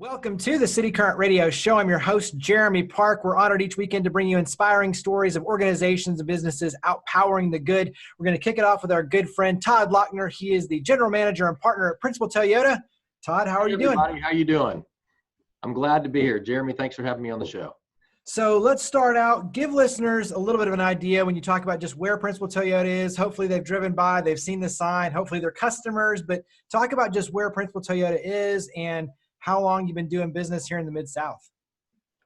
Welcome to the City Current Radio Show. I'm your host, Jeremy Park. We're honored each weekend to bring you inspiring stories of organizations and businesses outpowering the good. We're going to kick it off with our good friend, Todd Lochner. He is the general manager and partner at Principal Toyota. Todd, how are you doing? How you doing? I'm glad to be here. Jeremy, thanks for having me on the show. So let's start out. Give listeners a little bit of an idea when you talk about just where Principal Toyota is. Hopefully they've driven by, they've seen the sign, hopefully they're customers, but talk about just where Principal Toyota is and how long you've been doing business here in the Mid-South.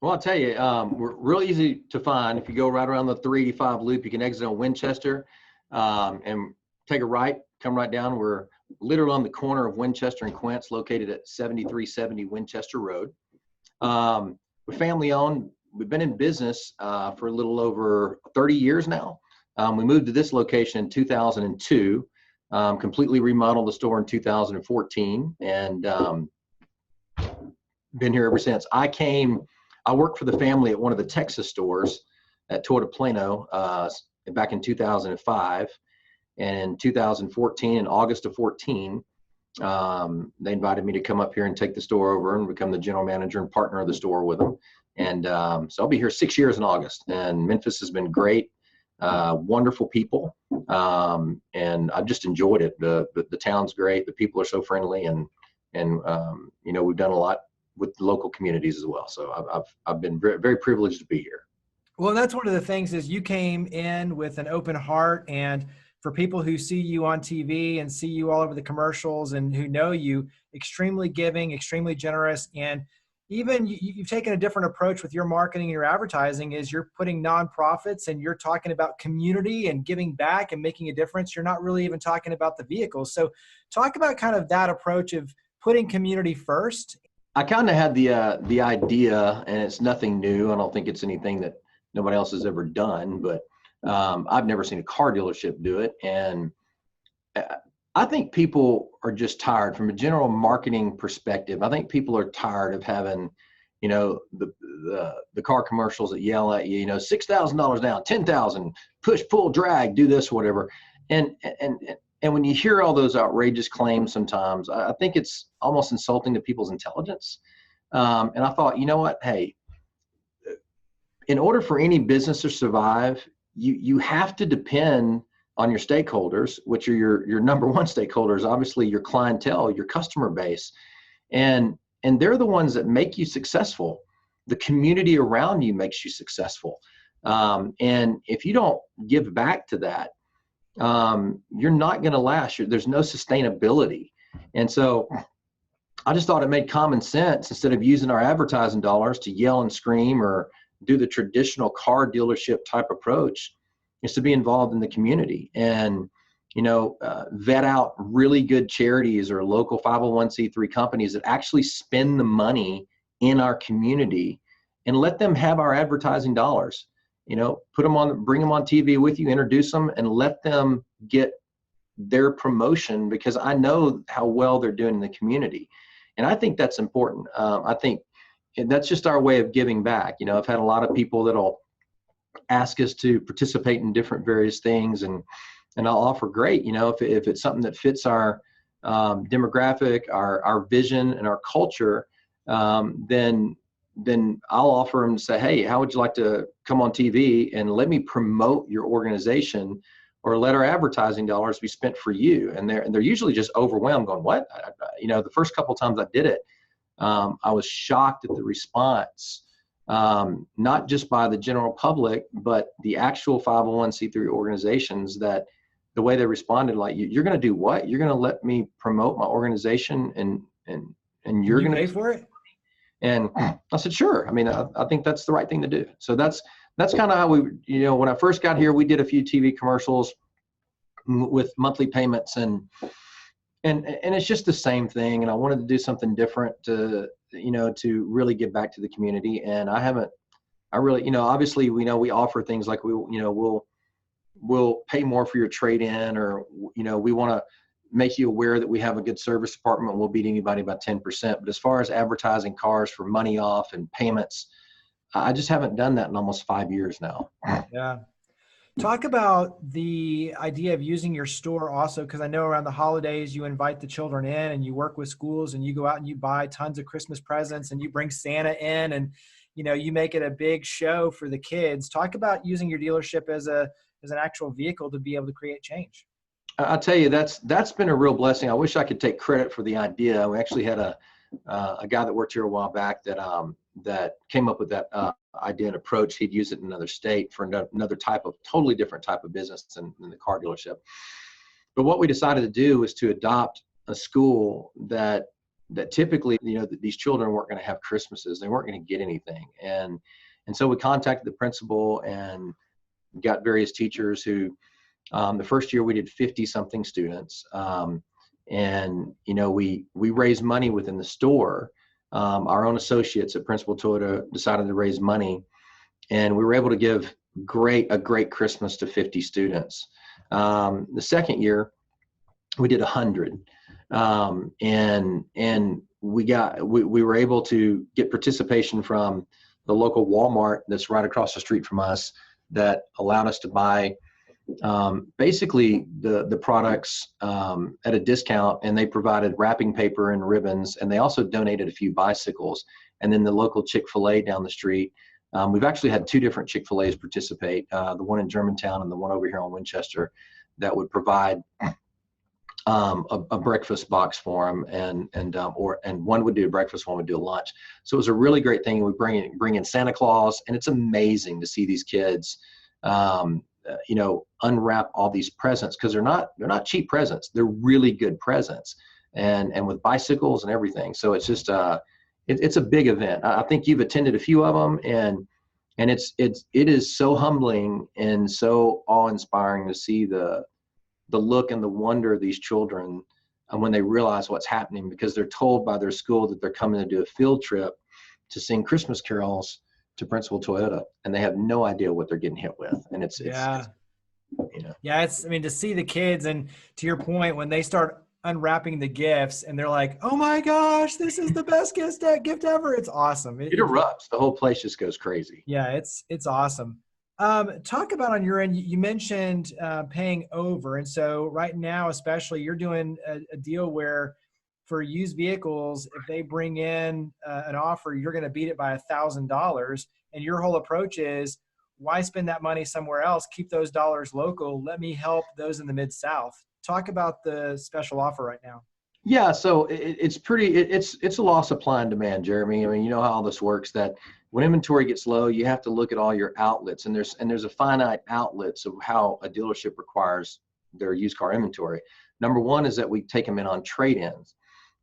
Well, I'll tell you, we're real easy to find. If you go right around the 385 loop, you can exit on Winchester and take a right, come right down. We're literally on the corner of Winchester and Quince, located at 7370 Winchester Road. We're family owned. We've been in business for a little over 30 years now. We moved to this location in 2002, completely remodeled the store in 2014, and been here ever since. I worked for the family at one of the Texas stores at Toyota Plano back in 2005. And in 2014, in August of 14, they invited me to come up here and take the store over and become the general manager and partner of the store with them. And so I'll be here 6 years in August. And Memphis has been great, wonderful people, and I've just enjoyed it. The town's great. The people are so friendly, and you know, we've done a lot with the local communities as well. So I've been very, very privileged to be here. Well, that's one of the things is you came in with an open heart, and for people who see you on TV and see you all over the commercials and who know you, extremely giving, extremely generous. And even you've taken a different approach with your marketing and your advertising is you're putting nonprofits and you're talking about community and giving back and making a difference. You're not really even talking about the vehicles. So talk about kind of that approach of putting community first. I kind of had the idea, and it's nothing new. I don't think it's anything that nobody else has ever done, but I've never seen a car dealership do it. And I think people are just tired from a general marketing perspective. I think people are tired of having, you know, the car commercials that yell at you, you know, $6,000 down, 10,000, push, pull, drag, do this, whatever. And when you hear all those outrageous claims, sometimes I think it's almost insulting to people's intelligence. And I thought, you know what? Hey, in order for any business to survive, you have to depend on your stakeholders, which are your number one stakeholders, obviously your clientele, your customer base. And they're the ones that make you successful. The community around you makes you successful. And if you don't give back to that, you're not going to last. There's no sustainability. And so I just thought it made common sense, instead of using our advertising dollars to yell and scream or do the traditional car dealership type approach, is to be involved in the community and, you know, vet out really good charities or local 501c3 companies that actually spend the money in our community and let them have our advertising dollars. You know, bring them on TV with you, introduce them, and let them get their promotion, because I know how well they're doing in the community. And I think that's important. I think that's just our way of giving back. You know, I've had a lot of people that'll ask us to participate in different various things, and I'll offer, great, you know, if it's something that fits our demographic, our vision, and our culture, then I'll offer them to say, hey, how would you like to come on TV and let me promote your organization, or let our advertising dollars be spent for you? And they're usually just overwhelmed, going, what? You know, the first couple of times I did it, I was shocked at the response, not just by the general public, but the actual 501c3 organizations, that the way they responded, like, you're going to do what? You're going to let me promote my organization and you're going to pay for it? And I said, sure. I mean, I think that's the right thing to do. So that's kind of how we, you know, when I first got here, we did a few TV commercials with monthly payments, and it's just the same thing. And I wanted to do something different to really give back to the community. And I really, you know, obviously we know we offer things like we'll pay more for your trade-in, or, you know, we want to make you aware that we have a good service department. We'll beat anybody by 10%. But as far as advertising cars for money off and payments, I just haven't done that in almost 5 years now. Yeah. Talk about the idea of using your store also, because I know around the holidays you invite the children in and you work with schools and you go out and you buy tons of Christmas presents and you bring Santa in and you make it a big show for the kids. Talk about using your dealership as an actual vehicle to be able to create change. I'll tell you, that's been a real blessing. I wish I could take credit for the idea. We actually had a guy that worked here a while back that came up with that idea and approach. He'd use it in another state for another totally different type of business than the car dealership. But what we decided to do was to adopt a school that typically, these children weren't going to have Christmases. They weren't going to get anything. And so we contacted the principal and got various teachers who, the first year we did 50 something students. And we raised money within the store. Our own associates at Principal Toyota decided to raise money, and we were able to give a great Christmas to 50 students. The second year we did 100. And we were able to get participation from the local Walmart that's right across the street from us that allowed us to buy basically the products at a discount, and they provided wrapping paper and ribbons, and they also donated a few bicycles. And then the local Chick-fil-A down the street, we've actually had two different Chick-fil-A's participate, the one in Germantown and the one over here on Winchester, that would provide a breakfast box for them, and one would do a breakfast, one would do a lunch. So it was a really great thing. We bring in Santa Claus, and it's amazing to see these kids unwrap all these presents, because they're not cheap presents. They're really good presents, and with bicycles and everything. So it's just it's a big event. I think you've attended a few of them, and it is so humbling and so awe-inspiring to see the look and the wonder of these children when they realize what's happening, because they're told by their school that they're coming to do a field trip to sing Christmas carols to Principal Toyota, and they have no idea what they're getting hit with. And it's to see the kids, and to your point, when they start unwrapping the gifts and they're like, oh my gosh, this is the best gift ever. It's awesome. It erupts. The whole place just goes crazy. Yeah, it's awesome. Talk about on your end, you mentioned paying over. And so right now, especially, you're doing a deal where for used vehicles, if they bring in an offer, you're going to beat it by $1,000. And your whole approach is, why spend that money somewhere else? Keep those dollars local. Let me help those in the Mid-South. Talk about the special offer right now. Yeah, so it's a law of supply and demand, Jeremy. I mean, you know how all this works, that when inventory gets low, you have to look at all your outlets, and there's a finite outlets of how a dealership requires their used car inventory. Number one is that we take them in on trade-ins.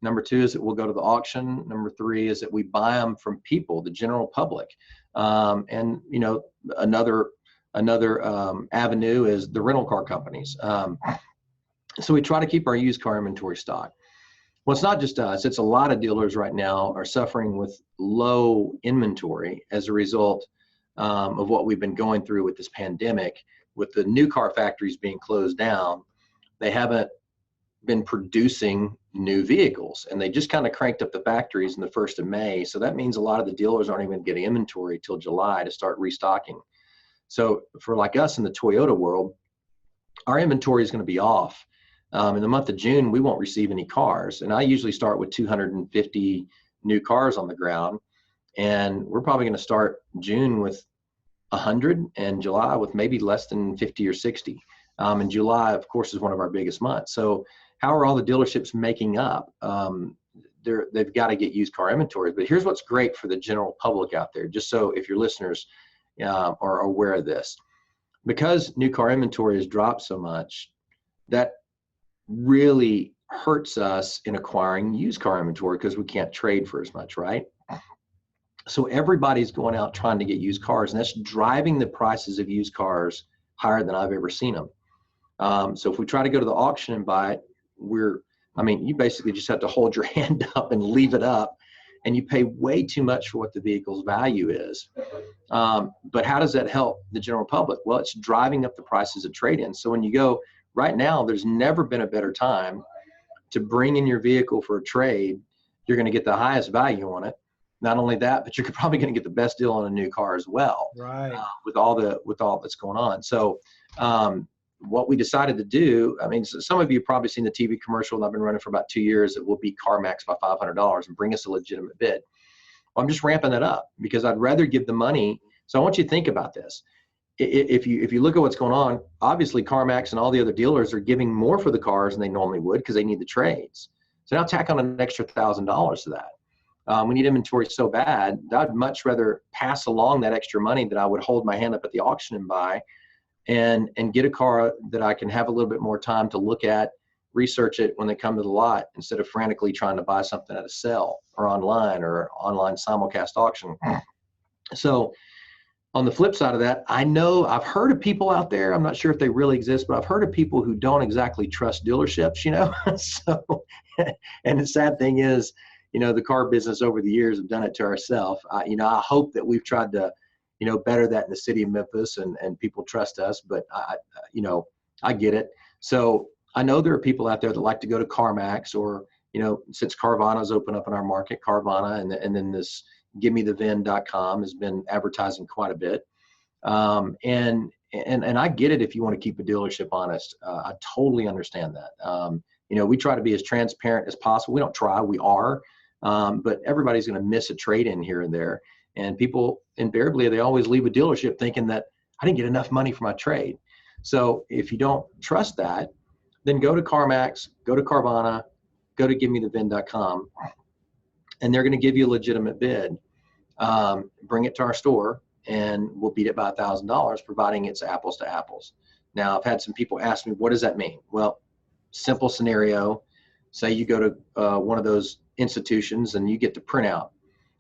Number two is that we'll go to the auction. Number three is that we buy them from people, the general public. And another avenue is the rental car companies. So we try to keep our used car inventory stock. Well, it's not just us. It's a lot of dealers right now are suffering with low inventory as a result of what we've been going through with this pandemic. With the new car factories being closed down, they haven't been producing new vehicles, and they just kind of cranked up the factories in the 1st of May. So that means a lot of the dealers aren't even getting inventory till July to start restocking. So for like us in the Toyota world, our inventory is going to be off. In the month of June, we won't receive any cars. And I usually start with 250 new cars on the ground. And we're probably going to start June with 100 and July with maybe less than 50 or 60. And July, of course, is one of our biggest months. So how are all the dealerships making up? They've got to get used car inventories. But here's what's great for the general public out there, just so if your listeners are aware of this. Because new car inventory has dropped so much, that really hurts us in acquiring used car inventory, because we can't trade for as much, right? So everybody's going out trying to get used cars, and that's driving the prices of used cars higher than I've ever seen them. So if we try to go to the auction and buy it, you basically just have to hold your hand up and leave it up, and you pay way too much for what the vehicle's value is. But how does that help the general public? Well, it's driving up the prices of trade-ins. So when you go right now, there's never been a better time to bring in your vehicle for a trade. You're going to get the highest value on it. Not only that, but you're probably going to get the best deal on a new car as well. Right. With all that's going on. So what we decided to do, I mean, some of you have probably seen the TV commercial that I've been running for about 2 years that will beat CarMax by $500 and bring us a legitimate bid. Well, I'm just ramping that up because I'd rather give the money. So I want you to think about this. If you look at what's going on, obviously CarMax and all the other dealers are giving more for the cars than they normally would because they need the trades. So now tack on an extra $1,000 to that. We need inventory so bad that I'd much rather pass along that extra money that I would hold my hand up at the auction and buy, and get a car that I can have a little bit more time to look at, research it when they come to the lot, instead of frantically trying to buy something at a sale or online simulcast auction. So on the flip side of that, I know I've heard of people out there, I'm not sure if they really exist, but I've heard of people who don't exactly trust dealerships, So, and the sad thing is, the car business over the years have done it to ourselves. I hope that we've tried to, better that in the city of Memphis and people trust us, but I get it. So I know there are people out there that like to go to CarMax or, since Carvana's opened up in our market, Carvana, and then this GiveMeTheVin.com has been advertising quite a bit. And I get it if you want to keep a dealership honest. I totally understand that. We try to be as transparent as possible. We don't try, we are. But everybody's going to miss a trade-in here and there. And people, invariably, they always leave a dealership thinking that I didn't get enough money for my trade. So if you don't trust that, then go to CarMax, go to Carvana, go to GiveMeTheVin.com, and they're going to give you a legitimate bid. Bring it to our store, and we'll beat it by $1,000, providing it's apples to apples. Now, I've had some people ask me, what does that mean? Well, simple scenario. Say you go to one of those institutions and you get the printout,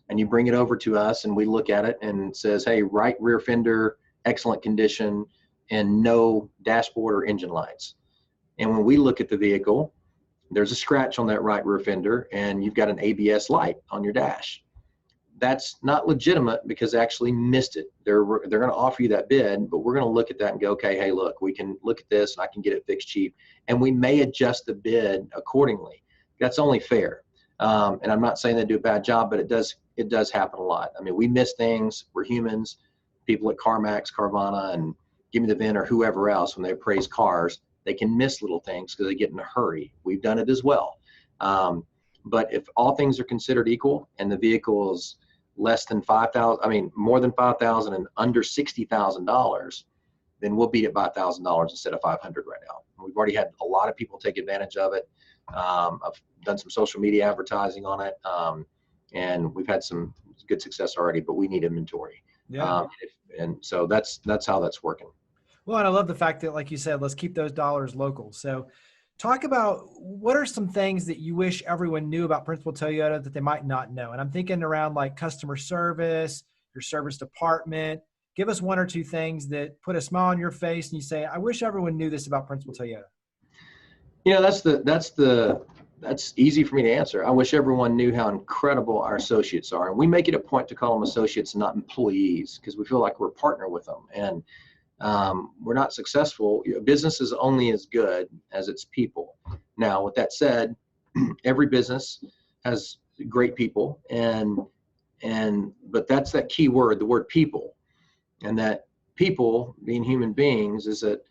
and you bring it over to us, and we look at it and it says, hey, right rear fender, excellent condition, and no dashboard or engine lights. And when we look at the vehicle, there's a scratch on that right rear fender, and you've got an ABS light on your dash. That's not legitimate because they actually missed it. They're going to offer you that bid, but we're going to look at that and go, okay, hey, look, we can look at this and I can get it fixed cheap, and we may adjust the bid accordingly. That's only fair. And I'm not saying they do a bad job, but it does happen a lot. I mean, we miss things. We're humans. People at CarMax, Carvana, and Give Me the VIN or whoever else, when they appraise cars, they can miss little things because they get in a hurry. We've done it as well. But if all things are considered equal and the vehicle is less than more than 5,000 and under $60,000, then we'll beat it by $1,000 instead of 500 right now. We've already had a lot of people take advantage of it. I've done some social media advertising on it, and we've had some good success already, but we need inventory. Yeah. And so that's how that's working. Well, and I love the fact that, like you said, let's keep those dollars local. So talk about what are some things that you wish everyone knew about Principal Toyota that they might not know? And I'm thinking around like customer service, your service department. Give us one or two things that put a smile on your face and you say, I wish everyone knew this about Principal Toyota. That's easy for me to answer. I wish everyone knew how incredible our associates are. And we make it a point to call them associates and not employees because we feel like we're a partner with them. And we're not successful. Business is only as good as its people. Now, with that said, every business has great people, but that's that key word, the word people. And that people, being human beings, is that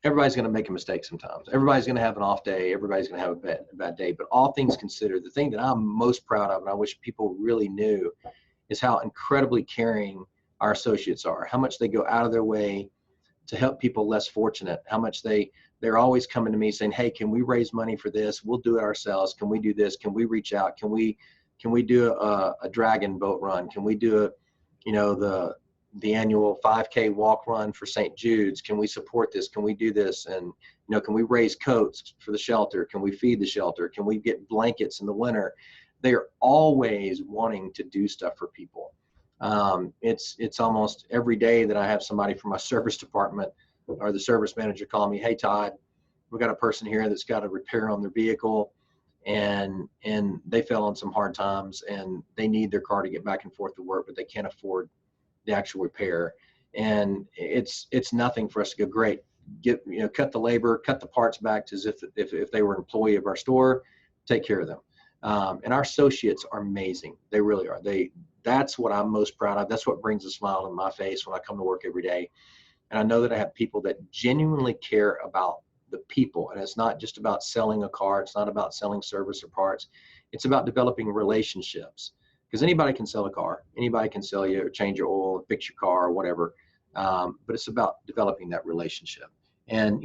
everybody's going to make a mistake sometimes. Everybody's going to have an off day. Everybody's going to have a bad day. But all things considered, the thing that I'm most proud of, and I wish people really knew, is how incredibly caring our associates are, how much they go out of their way to help people less fortunate, how much they're always coming to me saying, hey, can we raise money for this? We'll do it ourselves. Can we do this? Can we reach out? Can we do a dragon boat run? Can we do the annual 5K walk run for St. Jude's? Can we support this? Can we do this? And, can we raise coats for the shelter? Can we feed the shelter? Can we get blankets in the winter? They are always wanting to do stuff for people. It's almost every day that I have somebody from my service department or the service manager call me, hey, Todd, we've got a person here that's got a repair on their vehicle and they fell on some hard times and they need their car to get back and forth to work, but they can't afford the actual repair. And it's nothing for us to go, great, cut the labor, cut the parts back to as if they were an employee of our store, take care of them. And our associates are amazing. They really are. That's what I'm most proud of. That's what brings a smile on my face when I come to work every day. And I know that I have people that genuinely care about the people. And it's not just about selling a car. It's not about selling service or parts. It's about developing relationships, because anybody can sell a car. Anybody can sell you or change your oil, fix your car or whatever. But it's about developing that relationship. And,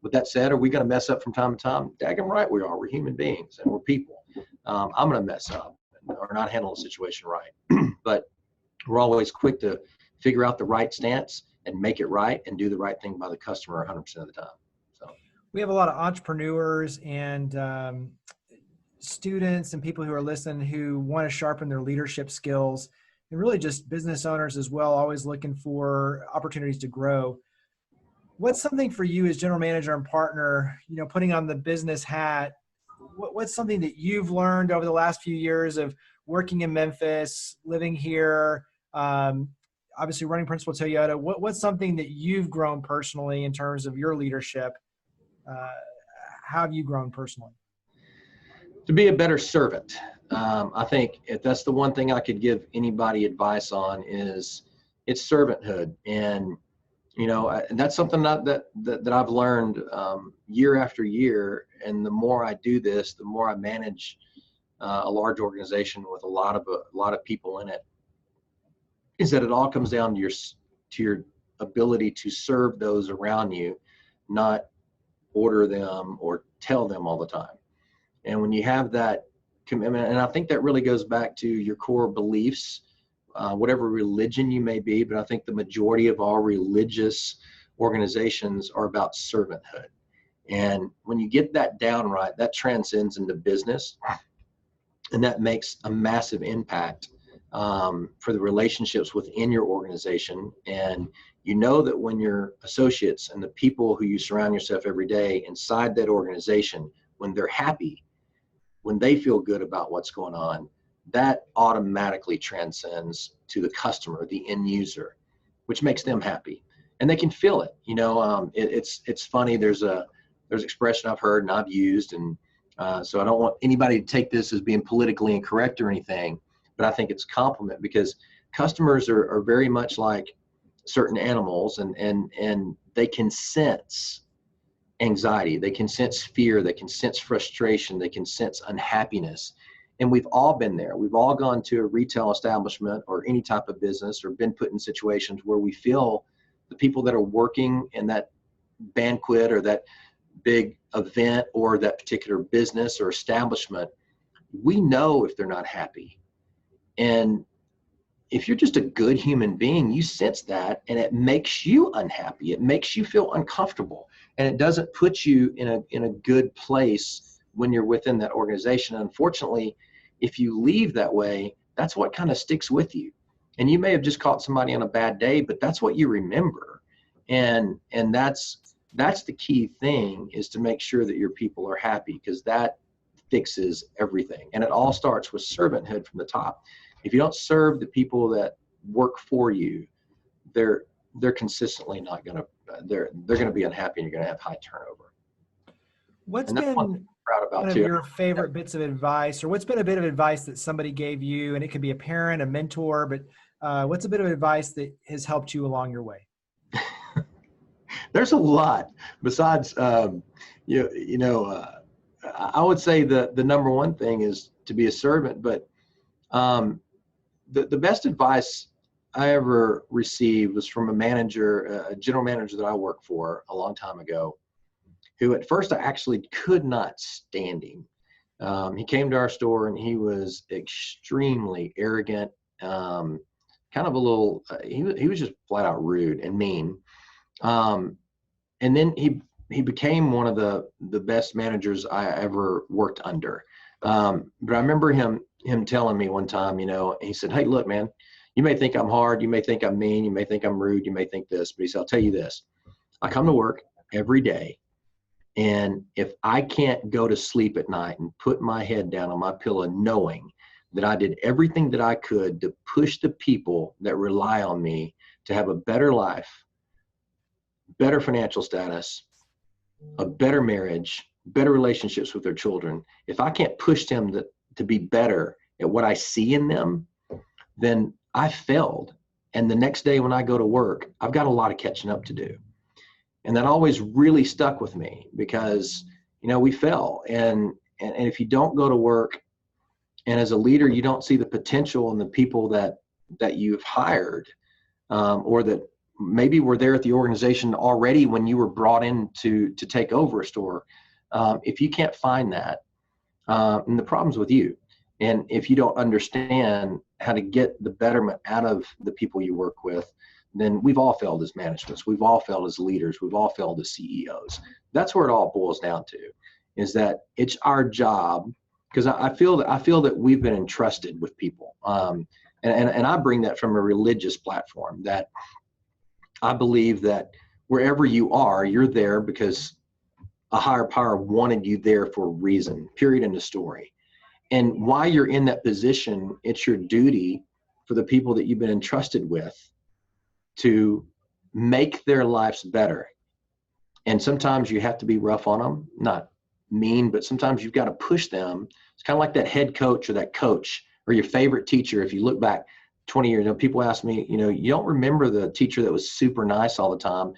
with that said, are we going to mess up from time to time? Daggum right we are. We're human beings and we're people. I'm going to mess up or not handle the situation right. But we're always quick to figure out the right stance and make it right and do the right thing by the customer 100% of the time. So we have a lot of entrepreneurs and students and people who are listening who want to sharpen their leadership skills, and really just business owners as well, always looking for opportunities to grow. What's something for you as general manager and partner, putting on the business hat, what's something that you've learned over the last few years of working in Memphis, living here, obviously running Principal Toyota? What's something that you've grown personally in terms of your leadership? How have you grown personally? To be a better servant. I think if that's the one thing I could give anybody advice on, is it's servanthood. And, and that's something that I've learned year after year. And the more I do this, the more I manage a large organization with a lot of people in it, is that it all comes down to your ability to serve those around you, not order them or tell them all the time. And when you have that commitment, and I think that really goes back to your core beliefs, whatever religion you may be, but I think the majority of all religious organizations are about servanthood. And when you get that down right, that transcends into business, and that makes a massive impact for the relationships within your organization. And that when your associates and the people who you surround yourself every day inside that organization, when they're happy, when they feel good about what's going on, that automatically transcends to the customer, the end user, which makes them happy, and they can feel it. It's funny. There's an expression I've heard and I've used, and so I don't want anybody to take this as being politically incorrect or anything, but I think it's a compliment, because customers are very much like certain animals, and they can sense anxiety, they can sense fear, they can sense frustration, they can sense unhappiness. And we've all been there. We've all gone to a retail establishment or any type of business, or been put in situations where we feel the people that are working in that banquet or that big event or that particular business or establishment, we know if they're not happy. And if you're just a good human being, you sense that, and it makes you unhappy. It makes you feel uncomfortable, and it doesn't put you in a good place when you're within that organization. Unfortunately, if you leave that way, that's what kind of sticks with you. And you may have just caught somebody on a bad day, but that's what you remember. And that's the key thing, is to make sure that your people are happy, because that fixes everything. And it all starts with servanthood from the top. If you don't serve the people that work for you, they're consistently not going to, they're going to be unhappy, and you're going to have high turnover. What's been one of your favorite bits of advice, or what's been a bit of advice that somebody gave you, and it could be a parent, a mentor, but what's a bit of advice that has helped you along your way? There's a lot. Besides, I would say the number one thing is to be a servant, but the best advice I ever received was from a general manager that I worked for a long time ago, who at first I actually could not stand him. He came to our store and he was extremely arrogant, kind of a little, he was just flat out rude and mean. And then he became one of the best managers I ever worked under. But I remember him telling me one time, he said, "Hey, look, man, you may think I'm hard, you may think I'm mean, you may think I'm rude, you may think this, but he said, I'll tell you this. I come to work every day, and if I can't go to sleep at night and put my head down on my pillow knowing that I did everything that I could to push the people that rely on me to have a better life, better financial status, a better marriage, better relationships with their children, if I can't push them to be better at what I see in them, then I failed. And the next day when I go to work, I've got a lot of catching up to do. And that always really stuck with me because, we fail. And if you don't go to work, and as a leader, you don't see the potential in the people that you've hired, or that maybe were there at the organization already when you were brought in to take over a store. If you can't find that, and the problem's with you. And if you don't understand how to get the betterment out of the people you work with, then we've all failed as managements. We've all failed as leaders. We've all failed as CEOs. That's where it all boils down to, is that it's our job, because I feel that we've been entrusted with people. And I bring that from a religious platform, that I believe that wherever you are, you're there because a higher power wanted you there for a reason, period, in the story. And while you're in that position, it's your duty for the people that you've been entrusted with to make their lives better. And sometimes you have to be rough on them, not mean, but sometimes you've got to push them. It's kind of like that head coach or that coach or your favorite teacher. If you look back 20 years, people ask me, you don't remember the teacher that was super nice all the time.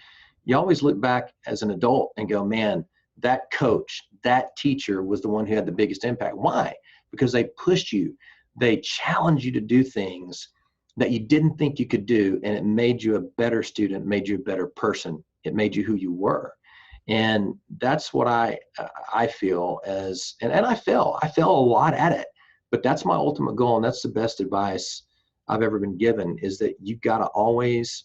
You always look back as an adult and go, man, that coach, that teacher was the one who had the biggest impact. Why? Because they pushed you. They challenged you to do things that you didn't think you could do, and it made you a better student, made you a better person. It made you who you were. And that's what I feel as, and I fail a lot at it, but that's my ultimate goal. And that's the best advice I've ever been given, is that you've got to always,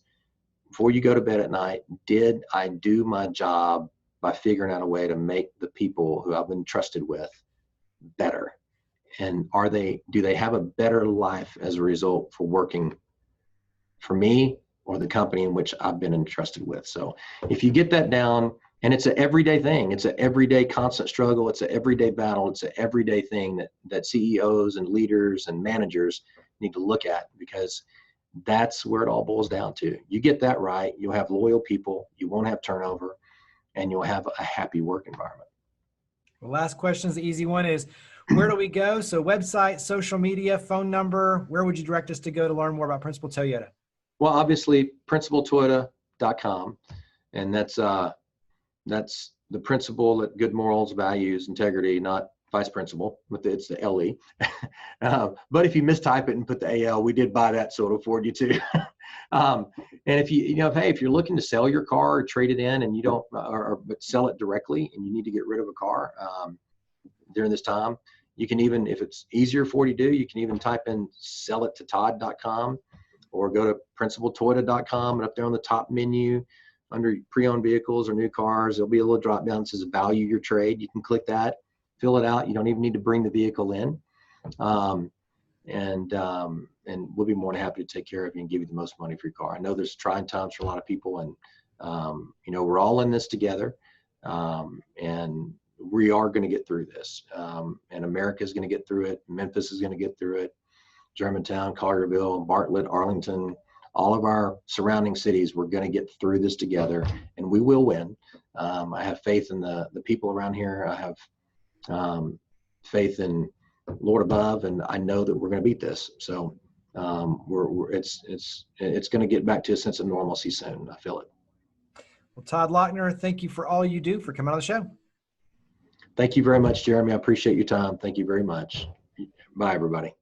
before you go to bed at night, did I do my job by figuring out a way to make the people who I've been trusted with better? And do they have a better life as a result for working for me or the company in which I've been entrusted with? So if you get that down, and it's an everyday thing, it's an everyday constant struggle, it's an everyday battle, it's an everyday thing that CEOs and leaders and managers need to look at, because that's where it all boils down to. You get that right, you'll have loyal people, you won't have turnover, and you'll have a happy work environment. The last question is the easy one, is where do we go? So website, social media, phone number, where would you direct us to go to learn more about Principal Toyota? Well, obviously, principaltoyota.com. And that's the principal that good morals, values, integrity, not vice principal, but it's the LE. But if you mistype it and put the AL, we did buy that, so it'll forward you to. And if if you're looking to sell your car or trade it in and you don't, but sell it directly and you need to get rid of a car during this time, you can even, if it's easier for you to do, you can even type in sellittotodd.com or go to principaltoyota.com, and up there on the top menu under pre-owned vehicles or new cars, there'll be a little drop down that says value your trade. You can click that, fill it out. You don't even need to bring the vehicle in. And we'll be more than happy to take care of you and give you the most money for your car. I know there's trying times for a lot of people, and we're all in this together, and we are going to get through this. And America is going to get through it. Memphis is going to get through it. Germantown, Collierville, Bartlett, Arlington, all of our surrounding cities, we're going to get through this together, and we will win. I have faith in the people around here. I have faith in Lord above, and I know that we're going to beat this. So it's going to get back to a sense of normalcy soon. I feel it. Well, Todd Lochner, thank you for all you do for coming on the show. Thank you very much, Jeremy. I appreciate your time. Thank you very much. Bye, everybody.